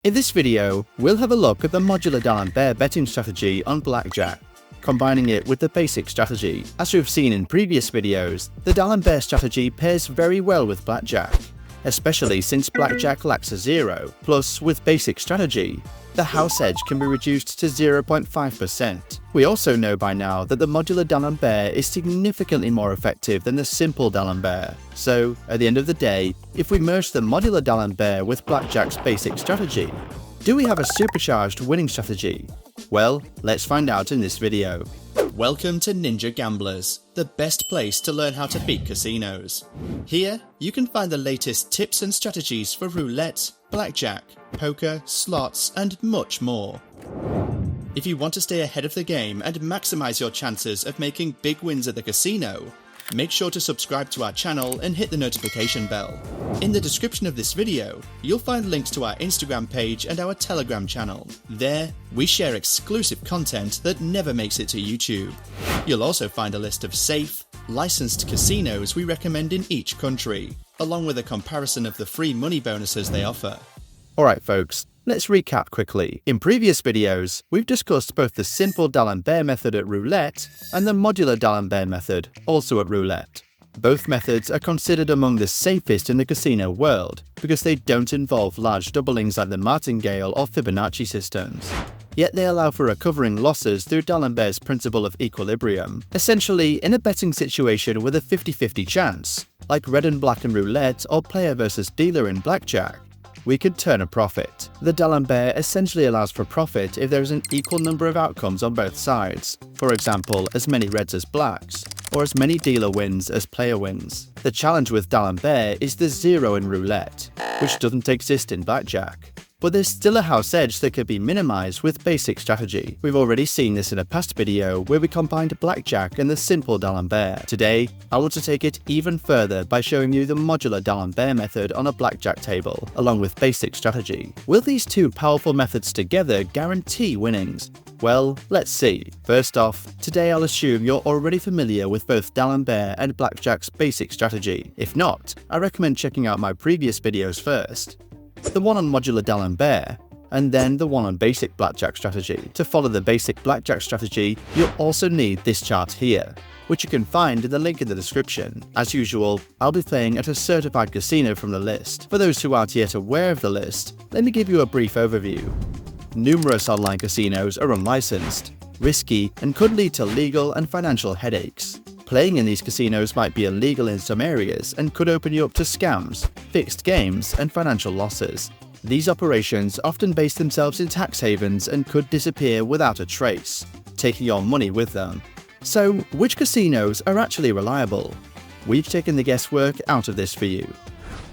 In this video, we'll have a look at the Modular D'Alembert betting strategy on Blackjack, combining it with the basic strategy. As we've seen in previous videos, the D'Alembert strategy pairs very well with Blackjack, especially since Blackjack lacks a zero. Plus, with basic strategy, the house edge can be reduced to 0.5%. We also know by now that the Modular D'Alembert is significantly more effective than the simple D'Alembert. So, at the end of the day, if we merge the Modular D'Alembert with Blackjack's basic strategy, do we have a supercharged winning strategy? Well, let's find out in this video. Welcome to Ninja Gamblers, the best place to learn how to beat casinos. Here, you can find the latest tips and strategies for roulette, blackjack, poker, slots, and much more. If you want to stay ahead of the game and maximize your chances of making big wins at the casino, make sure to subscribe to our channel and hit the notification bell. In the description of this video, you'll find links to our Instagram page and our Telegram channel. There, we share exclusive content that never makes it to YouTube. You'll also find a list of safe, licensed casinos we recommend in each country, along with a comparison of the free money bonuses they offer. Alright folks, let's recap quickly. In previous videos, we've discussed both the simple D'Alembert method at roulette and the modular D'Alembert method, also at roulette. Both methods are considered among the safest in the casino world because they don't involve large doublings like the Martingale or Fibonacci systems. Yet they allow for recovering losses through D'Alembert's principle of equilibrium, essentially in a betting situation with a 50-50 chance, like red and black in roulette or player versus dealer in blackjack. We could turn a profit. The D'Alembert essentially allows for profit if there is an equal number of outcomes on both sides, for example as many reds as blacks, or as many dealer wins as player wins. The challenge with D'Alembert is the zero in roulette, which doesn't exist in blackjack. But there's still a house edge that could be minimized with basic strategy. We've already seen this in a past video where we combined Blackjack and the simple D'Alembert. Today, I want to take it even further by showing you the modular D'Alembert method on a blackjack table, along with basic strategy. Will these two powerful methods together guarantee winnings? Well, let's see. First off, today I'll assume you're already familiar with both D'Alembert and Blackjack's basic strategy. If not, I recommend checking out my previous videos first. The one on modular D'Alembert, and then the one on basic blackjack strategy. To follow the basic blackjack strategy, you'll also need this chart here, which you can find in the link in the description. As usual, I'll be playing at a certified casino from the list. For those who aren't yet aware of the list, let me give you a brief overview. Numerous online casinos are unlicensed, risky, and could lead to legal and financial headaches. Playing in these casinos might be illegal in some areas and could open you up to scams, fixed games, and financial losses. These operations often base themselves in tax havens and could disappear without a trace, taking your money with them. So, which casinos are actually reliable? We've taken the guesswork out of this for you.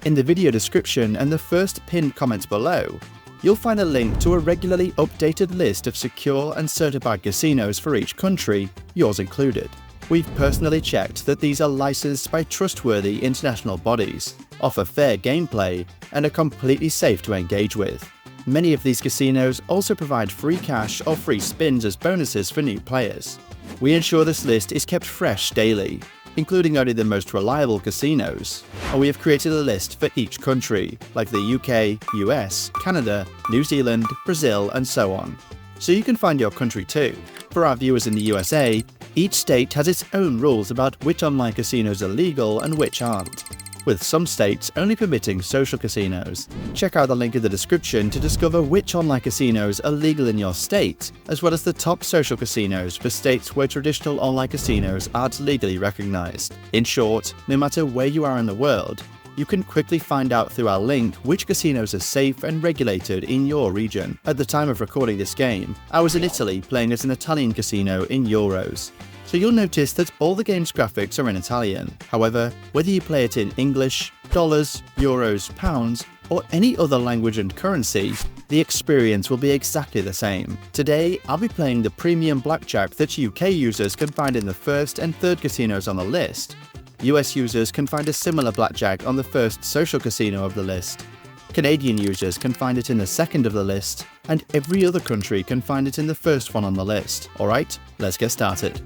In the video description and the first pinned comment below, you'll find a link to a regularly updated list of secure and certified casinos for each country, yours included. We've personally checked that these are licensed by trustworthy international bodies, offer fair gameplay, and are completely safe to engage with. Many of these casinos also provide free cash or free spins as bonuses for new players. We ensure this list is kept fresh daily, including only the most reliable casinos, and we have created a list for each country, like the UK, US, Canada, New Zealand, Brazil, and so on. So you can find your country too. For our viewers in the USA, each state has its own rules about which online casinos are legal and which aren't, with some states only permitting social casinos. Check out the link in the description to discover which online casinos are legal in your state, as well as the top social casinos for states where traditional online casinos aren't legally recognized. In short, no matter where you are in the world, you can quickly find out through our link which casinos are safe and regulated in your region. At the time of recording this game, I was in Italy playing at an Italian casino in euros. So you'll notice that all the game's graphics are in Italian. However, whether you play it in English, dollars, euros, pounds, or any other language and currency, the experience will be exactly the same. Today, I'll be playing the premium blackjack that UK users can find in the first and third casinos on the list. US users can find a similar blackjack on the first social casino of the list. Canadian users can find it in the second of the list, and every other country can find it in the first one on the list. Alright, let's get started.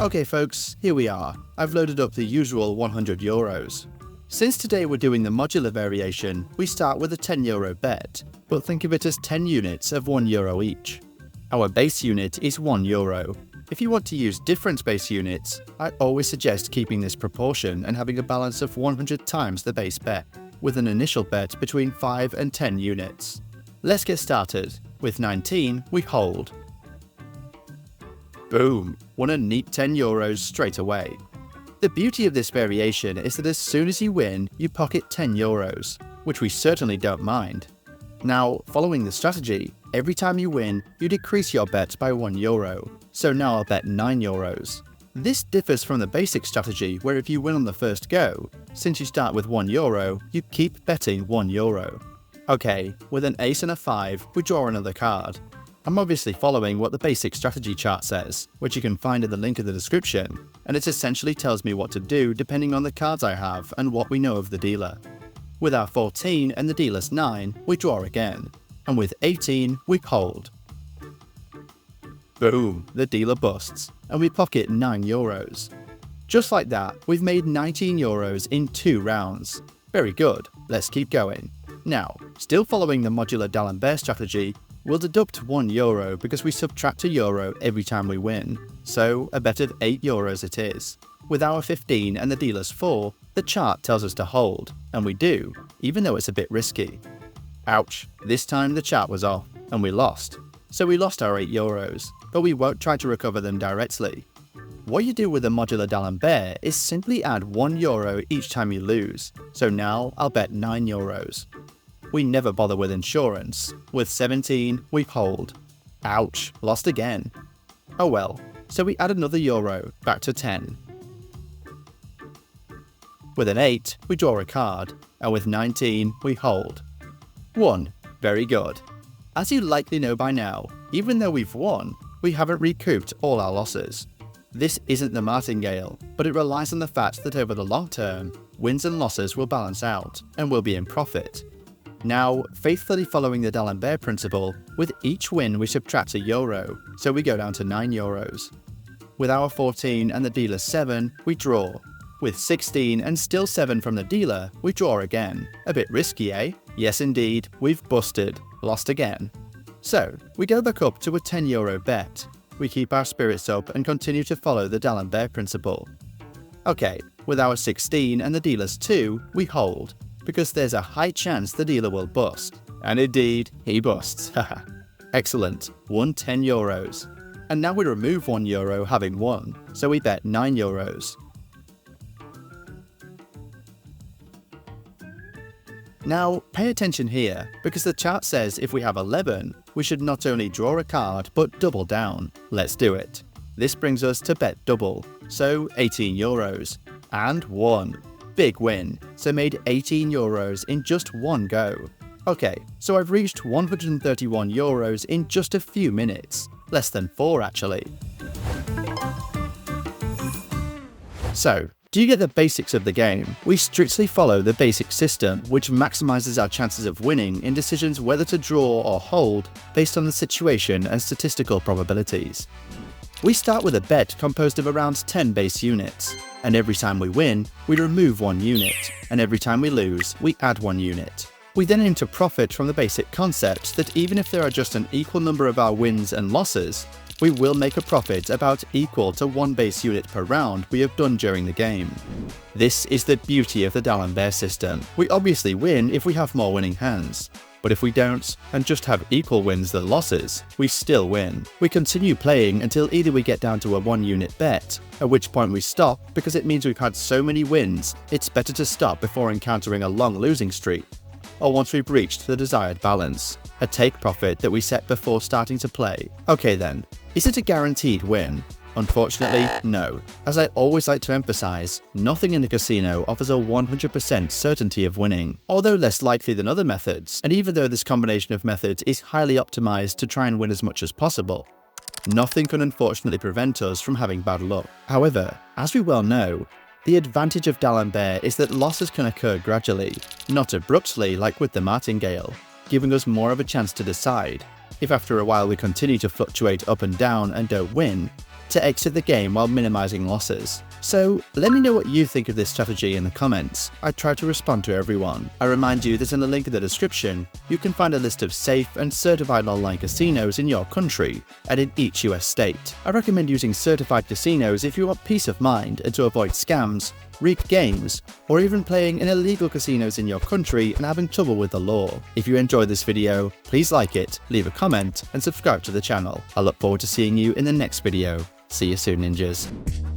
Okay folks, here we are. I've loaded up the usual €100. Since today we're doing the modular variation, we start with a €10 bet, but think of it as 10 units of €1 each. Our base unit is €1. If you want to use different base units, I always suggest keeping this proportion and having a balance of 100 times the base bet, with an initial bet between 5 and 10 units. Let's get started. With 19, we hold. Boom! Won a neat €10 straight away. The beauty of this variation is that as soon as you win, you pocket €10, which we certainly don't mind. Now, following the strategy, every time you win, you decrease your bet by €1, so now I'll bet €9. This differs from the basic strategy where if you win on the first go, since you start with €1, you keep betting €1. Okay, with an ace and a 5, we draw another card. I'm obviously following what the basic strategy chart says, which you can find in the link in the description, and it essentially tells me what to do depending on the cards I have and what we know of the dealer. With our 14 and the dealer's 9, we draw again, and with 18, we hold. Boom, the dealer busts, and we pocket €9. Just like that, we've made €19 in 2 rounds. Very good, let's keep going. Now, still following the Modular D'Alembert strategy, we'll deduct €1 because we subtract €1 every time we win, so a bet of €8 it is. With our 15 and the dealer's 4, the chart tells us to hold, and we do, even though it's a bit risky. Ouch, this time the chart was off, and we lost. So we lost our €8, but we won't try to recover them directly. What you do with the Modular D'Alembert is simply add €1 each time you lose, so now I'll bet €9. We never bother with insurance. With 17, we hold. Ouch, lost again. Oh well, so we add another €, back to 10. With an 8, we draw a card, and with 19, we hold. 1. Very good. As you likely know by now, even though we've won, we haven't recouped all our losses. This isn't the Martingale, but it relies on the fact that over the long term, wins and losses will balance out, and we'll be in profit. Now, faithfully following the D'Alembert principle, with each win we subtract €1, so we go down to €9. With our 14 and the dealer's 7, we draw. With 16 and still 7 from the dealer, we draw again. A bit risky, eh? Yes indeed, we've busted, lost again. So, we go back up to a €10 bet. We keep our spirits up and continue to follow the D'Alembert principle. Okay, with our 16 and the dealer's 2, we hold, because there's a high chance the dealer will bust. And indeed, he busts. Haha. Excellent, won €10. And now we remove €1 having won, so we bet €9. Now, pay attention here, because the chart says if we have 11, we should not only draw a card, but double down. Let's do it. This brings us to bet double, so €18. And won. Big win, so made €18 in just one go. Okay, so I've reached €131 in just a few minutes. Less than 4 actually. So, do you get the basics of the game? We strictly follow the basic system, which maximizes our chances of winning in decisions whether to draw or hold based on the situation and statistical probabilities. We start with a bet composed of around 10 base units, and every time we win, we remove 1 unit, and every time we lose, we add 1 unit. We then aim to profit from the basic concept that even if there are just an equal number of our wins and losses, we will make a profit about equal to 1 base unit per round we have done during the game. This is the beauty of the D'Alembert system. We obviously win if we have more winning hands. But if we don't, and just have equal wins than losses, we still win. We continue playing until either we get down to a 1 unit bet, at which point we stop because it means we've had so many wins, it's better to stop before encountering a long losing streak, or once we've reached the desired balance, a take profit that we set before starting to play. Okay then, is it a guaranteed win? Unfortunately, no. As I always like to emphasize, nothing in the casino offers a 100% certainty of winning, although less likely than other methods, and even though this combination of methods is highly optimized to try and win as much as possible, nothing can unfortunately prevent us from having bad luck. However, as we well know, the advantage of D'Alembert is that losses can occur gradually, not abruptly like with the Martingale, giving us more of a chance to decide, if after a while we continue to fluctuate up and down and don't win, to exit the game while minimizing losses. So let me know what you think of this strategy in the comments. I try to respond to everyone. I remind you that in the link in the description, you can find a list of safe and certified online casinos in your country and in each US state. I recommend using certified casinos if you want peace of mind and to avoid scams, rigged games, or even playing in illegal casinos in your country and having trouble with the law. If you enjoyed this video, please like it, leave a comment, and subscribe to the channel. I look forward to seeing you in the next video. See you soon, ninjas.